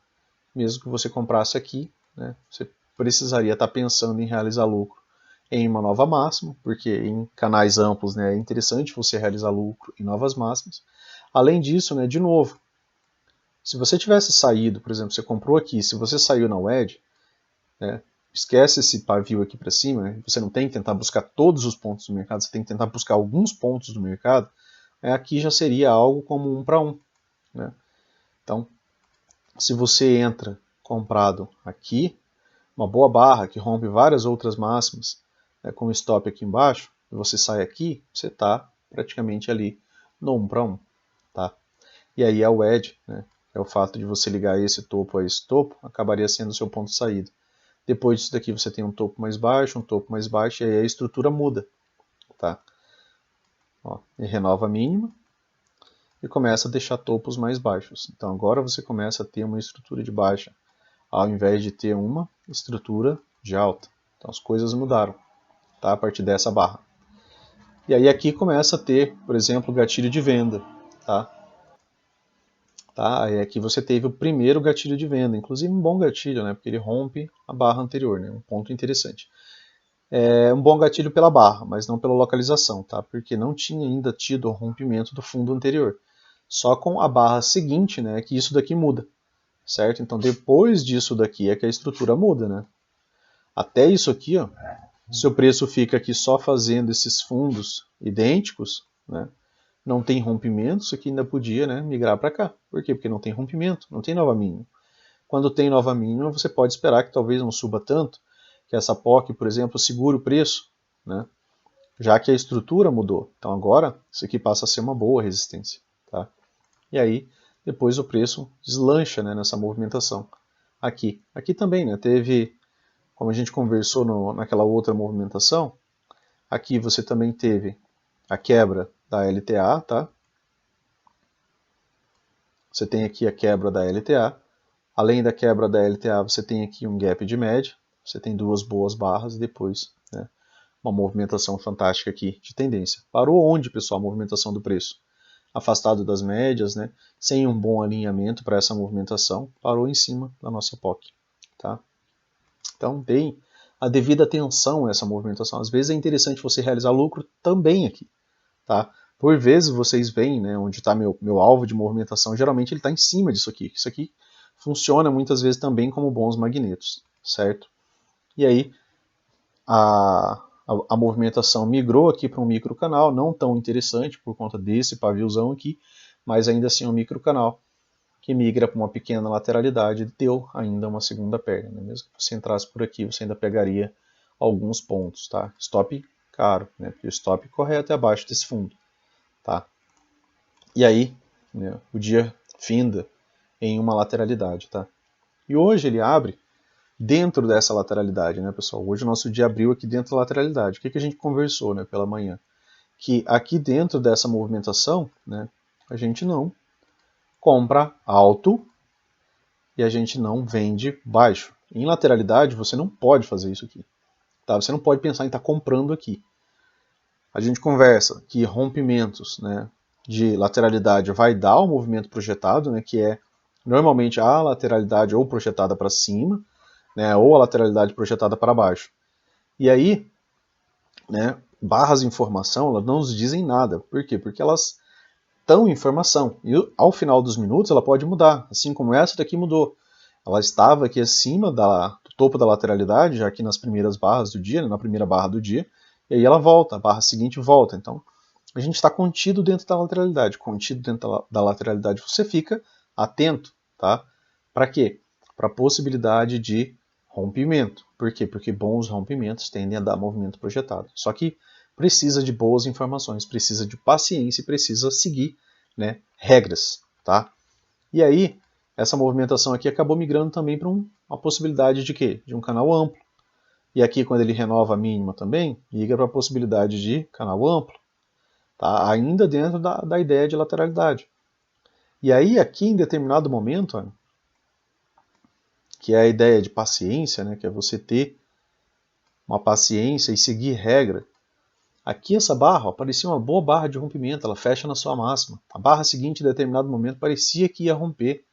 mesmo que você comprasse aqui, né, você precisaria estar pensando em realizar lucro em uma nova máxima, porque em canais amplos, né, é interessante você realizar lucro em novas máximas. Além disso, né, de novo, se você tivesse saído, por exemplo, você comprou aqui, se você saiu na WED, né, esquece esse pavio aqui para cima, né, você não tem que tentar buscar todos os pontos do mercado, você tem que tentar buscar alguns pontos do mercado, aqui já seria algo como 1 para 1. Né? Então, se você entra comprado aqui, uma boa barra que rompe várias outras máximas, né, com o stop aqui embaixo, e você sai aqui, você está praticamente ali no 1 para 1. Tá? E aí a wedge, né, é o fato de você ligar esse topo a esse topo, acabaria sendo o seu ponto de saída. Depois disso daqui você tem um topo mais baixo, e aí a estrutura muda. Tá? Ó, e renova a mínima e começa a deixar topos mais baixos. Então agora você começa a ter uma estrutura de baixa, ao invés de ter uma estrutura de alta. Então as coisas mudaram, tá? A partir dessa barra. E aí aqui começa a ter, por exemplo, gatilho de venda. Tá? Aí aqui você teve o primeiro gatilho de venda, inclusive um bom gatilho, né? Porque ele rompe a barra anterior, né? Um ponto interessante. É um bom gatilho pela barra, mas não pela localização, tá? Porque não tinha ainda tido o rompimento do fundo anterior. Só com a barra seguinte, né, que isso daqui muda, certo? Então depois disso daqui é que a estrutura muda, né? Até isso aqui, ó, se o preço fica aqui só fazendo esses fundos idênticos, né, não tem rompimento, isso aqui ainda podia, né, migrar para cá. Por quê? Porque não tem rompimento, não tem nova mínima. Quando tem nova mínima, você pode esperar que talvez não suba tanto, que essa POC, por exemplo, segure o preço, né, já que a estrutura mudou. Então agora isso aqui passa a ser uma boa resistência. Tá? E aí depois o preço deslancha, né, nessa movimentação. Aqui também, né, teve, como a gente conversou naquela outra movimentação, aqui você também teve a quebra da LTA, tá? Você tem aqui a quebra da LTA. Além da quebra da LTA, você tem aqui um gap de média, você tem duas boas barras e depois, né, uma movimentação fantástica aqui de tendência. Parou onde, pessoal, a movimentação do preço? Afastado das médias, né, sem um bom alinhamento para essa movimentação, parou em cima da nossa POC. Tá? Então, bem a devida atenção a essa movimentação. Às vezes é interessante você realizar lucro também aqui, tá? Por vezes vocês veem, né, onde está meu alvo de movimentação, geralmente ele está em cima disso aqui. Isso aqui funciona muitas vezes também como bons magnetos, certo? E aí a movimentação migrou aqui para um microcanal, não tão interessante por conta desse paviozão aqui, mas ainda assim é um microcanal que migra para uma pequena lateralidade e deu ainda uma segunda perna. Né? Mesmo que você entrasse por aqui, você ainda pegaria alguns pontos. Tá? Stop caro, né? Porque o stop corre até abaixo desse fundo. Tá? E aí, né, o dia finda em uma lateralidade. Tá? E hoje ele abre dentro dessa lateralidade, né, pessoal? Hoje o nosso dia abriu aqui dentro da lateralidade. O que a gente conversou, né, pela manhã? Que aqui dentro dessa movimentação, né, a gente não compra alto e a gente não vende baixo. Em lateralidade, você não pode fazer isso aqui. Tá? Você não pode pensar em estar comprando aqui. A gente conversa que rompimentos, né, de lateralidade vai dar o movimento projetado, né, que é normalmente a lateralidade ou projetada para cima, né, ou a lateralidade projetada para baixo. E aí, né, barras de informação, elas não nos dizem nada. Por quê? Porque elas estão em formação. E ao final dos minutos ela pode mudar, assim como essa daqui mudou. Ela estava aqui acima do topo da lateralidade, já aqui nas primeiras barras do dia, né, na primeira barra do dia, e aí ela volta, a barra seguinte volta. Então, a gente está contido dentro da lateralidade. Contido dentro da lateralidade, você fica atento, tá? Para quê? Para a possibilidade de rompimento. Por quê? Porque bons rompimentos tendem a dar movimento projetado. Só que precisa de boas informações, precisa de paciência e precisa seguir, né, regras, tá? E aí, essa movimentação aqui acabou migrando também para uma possibilidade de quê? De um canal amplo. E aqui, quando ele renova a mínima também, migra para a possibilidade de canal amplo, tá? Ainda dentro da ideia de lateralidade. E aí, aqui, em determinado momento, olha, que é a ideia de paciência, né, que é você ter uma paciência e seguir regra. Aqui essa barra, ó, parecia uma boa barra de rompimento, ela fecha na sua máxima. A barra seguinte, em determinado momento, parecia que ia romper,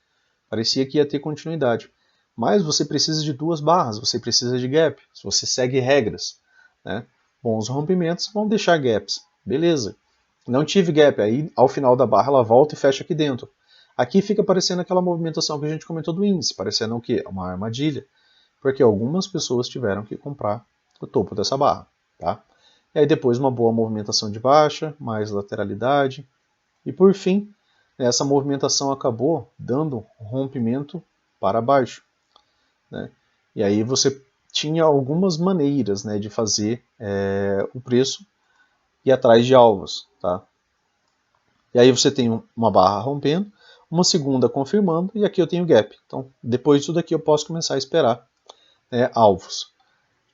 parecia que ia ter continuidade. Mas você precisa de duas barras, você precisa de gap, se você segue regras. Né? Bons rompimentos vão deixar gaps, beleza. Não tive gap, aí ao final da barra ela volta e fecha aqui dentro. Aqui fica parecendo aquela movimentação que a gente comentou do índice, parecendo o quê? Uma armadilha, porque algumas pessoas tiveram que comprar o topo dessa barra. Tá? E aí depois uma boa movimentação de baixa, mais lateralidade. E por fim, essa movimentação acabou dando rompimento para baixo. Né? E aí você tinha algumas maneiras, né, de fazer o preço ir atrás de alvos. Tá? E aí você tem uma barra rompendo, uma segunda confirmando, e aqui eu tenho gap. Então, depois disso daqui eu posso começar a esperar, né, alvos.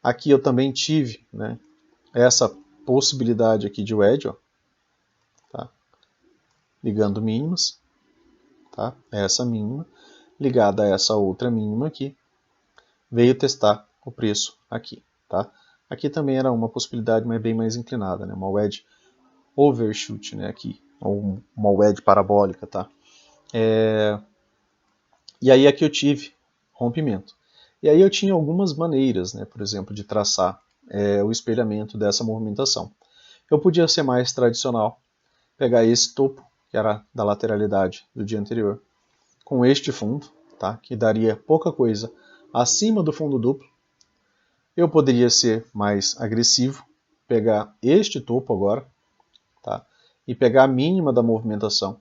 Aqui eu também tive, né, essa possibilidade aqui de wedge, ó, tá? Ligando mínimas, tá? Essa mínima ligada a essa outra mínima aqui, veio testar o preço aqui, tá? Aqui também era uma possibilidade, mas bem mais inclinada, né? Uma wedge overshoot, né? Aqui, ou uma wedge parabólica, tá? E aí aqui eu tive rompimento. E aí eu tinha algumas maneiras, né? Por exemplo, de traçar o espelhamento dessa movimentação. Eu podia ser mais tradicional, pegar esse topo, que era da lateralidade do dia anterior, com este fundo, tá? Que daria pouca coisa acima do fundo duplo. Eu poderia ser mais agressivo, pegar este topo agora, tá? E pegar a mínima da movimentação,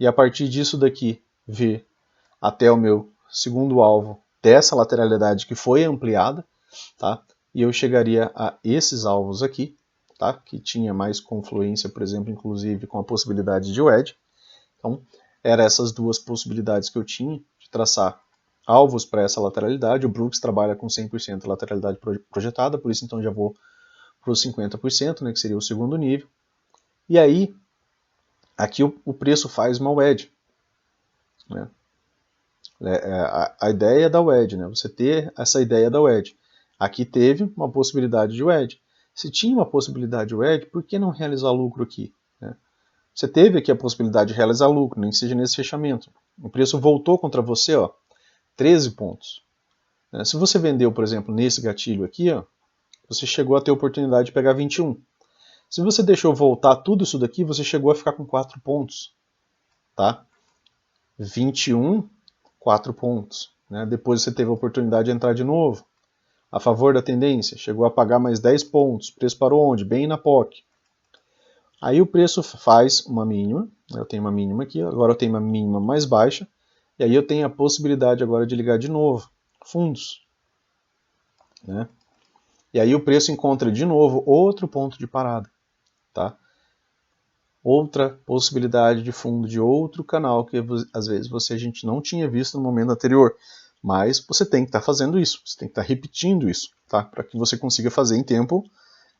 e a partir disso daqui ver até o meu segundo alvo dessa lateralidade que foi ampliada, tá? E eu chegaria a esses alvos aqui, tá? Que tinha mais confluência, por exemplo, inclusive com a possibilidade de wedge. Então, eram essas duas possibilidades que eu tinha de traçar alvos para essa lateralidade. O Brooks trabalha com 100% lateralidade projetada, por isso então já vou para os 50%, né, que seria o segundo nível. E aí, aqui o preço faz uma wedge. Né? A ideia da wedge, né? Você ter essa ideia da wedge. Aqui teve uma possibilidade de wedge. Se tinha uma possibilidade de wedge, por que não realizar lucro aqui? Né? Você teve aqui a possibilidade de realizar lucro, nem seja nesse fechamento. O preço voltou contra você, ó, 13 pontos. Se você vendeu, por exemplo, nesse gatilho aqui, ó, você chegou a ter a oportunidade de pegar 21. Se você deixou voltar tudo isso daqui, você chegou a ficar com 4 pontos. Tá? 21, 4 pontos. Né? Depois você teve a oportunidade de entrar de novo. A favor da tendência, chegou a pagar mais 10 pontos. O preço parou onde? Bem na POC. Aí o preço faz uma mínima. Eu tenho uma mínima aqui, agora eu tenho uma mínima mais baixa. E aí eu tenho a possibilidade agora de ligar de novo fundos. Né? E aí o preço encontra de novo outro ponto de parada. Tá? Outra possibilidade de fundo de outro canal que às vezes a gente não tinha visto no momento anterior. Mas você tem que estar fazendo isso, você tem que estar repetindo isso, tá? Para que você consiga fazer em tempo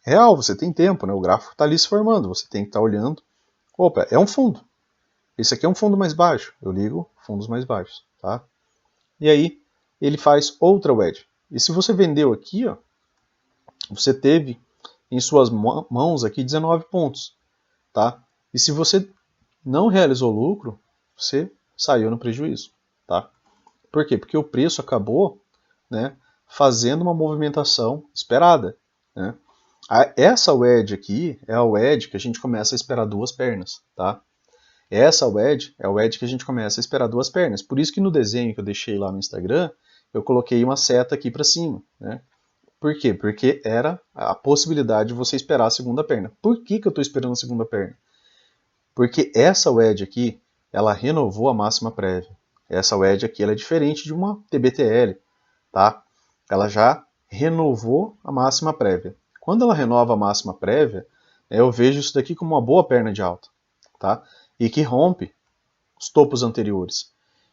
real. Você tem tempo, né? O gráfico está ali se formando, você tem que estar olhando. Opa, é um fundo. Esse aqui é um fundo mais baixo. Eu ligo fundos mais baixos, tá? E aí ele faz outra wedge. E se você vendeu aqui, ó, você teve em suas mãos aqui 19 pontos, tá? E se você não realizou lucro, você saiu no prejuízo, tá? Por quê? Porque o preço acabou, né, fazendo uma movimentação esperada. Né? Essa wedge aqui é a wedge que a gente começa a esperar duas pernas. Tá? Essa wedge é a wedge que a gente começa a esperar duas pernas. Por isso que no desenho que eu deixei lá no Instagram, eu coloquei uma seta aqui para cima. Né? Por quê? Porque era a possibilidade de você esperar a segunda perna. Por que eu estou esperando a segunda perna? Porque essa wedge aqui, ela renovou a máxima prévia. Essa wedge aqui ela é diferente de uma TBTL, tá? Ela já renovou a máxima prévia. Quando ela renova a máxima prévia, eu vejo isso daqui como uma boa perna de alta, tá? E que rompe os topos anteriores.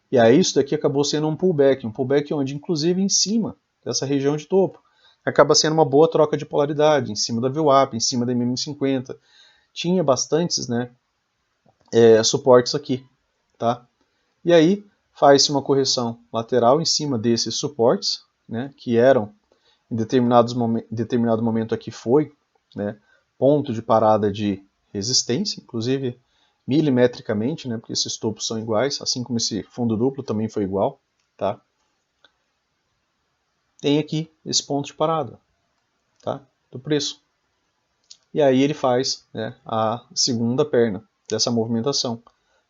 E aí isso daqui acabou sendo um pullback onde inclusive em cima dessa região de topo. Acaba sendo uma boa troca de polaridade, em cima da VWAP, em cima da MM50. Tinha bastantes, né, suportes aqui, tá? E aí faz-se uma correção lateral em cima desses suportes, né, que eram em determinado momento aqui foi, né, ponto de parada de resistência, inclusive milimetricamente, né, porque esses topos são iguais, assim como esse fundo duplo também foi igual, tá? Tem aqui esse ponto de parada, tá, do preço. E aí ele faz, né, a segunda perna dessa movimentação.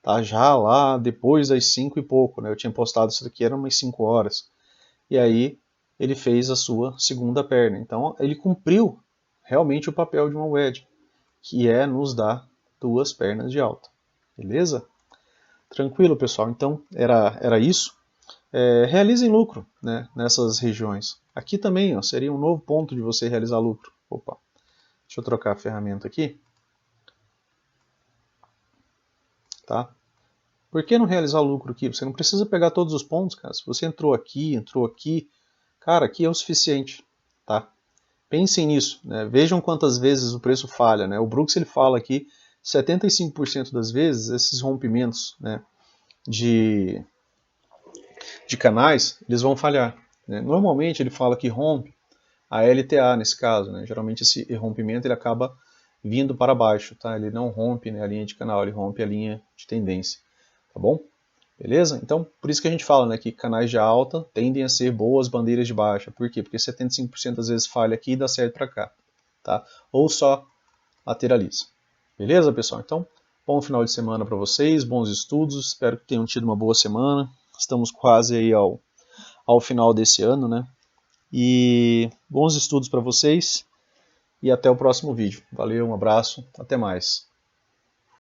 Tá? Já lá depois das 5 e pouco, né? Eu tinha postado isso daqui, eram umas 5 horas. E aí ele fez a sua segunda perna. Então ele cumpriu realmente o papel de uma wedge, que é nos dar duas pernas de alta. Beleza? Tranquilo, pessoal? Então era isso. Realizem lucro, né, nessas regiões. Aqui também ó, seria um novo ponto de você realizar lucro. Opa, deixa eu trocar a ferramenta aqui. Tá? Por que não realizar o lucro aqui? Você não precisa pegar todos os pontos, cara. Se você entrou aqui, cara, aqui é o suficiente, tá? Pensem nisso, né? Vejam quantas vezes o preço falha, né? O Brooks ele fala aqui 75% das vezes esses rompimentos, né, de canais, eles vão falhar. Né? Normalmente ele fala que rompe a LTA nesse caso, né? Geralmente esse rompimento ele acaba vindo para baixo, tá? Ele não rompe, né, a linha de canal, ele rompe a linha de tendência, tá bom? Beleza? Então, por isso que a gente fala, né, que canais de alta tendem a ser boas bandeiras de baixa. Por quê? Porque 75% às vezes falha aqui e dá certo para cá, tá? Ou só lateraliza. Beleza, pessoal? Então, bom final de semana para vocês, bons estudos, espero que tenham tido uma boa semana. Estamos quase aí ao final desse ano, né? E bons estudos para vocês e até o próximo vídeo. Valeu, um abraço, até mais.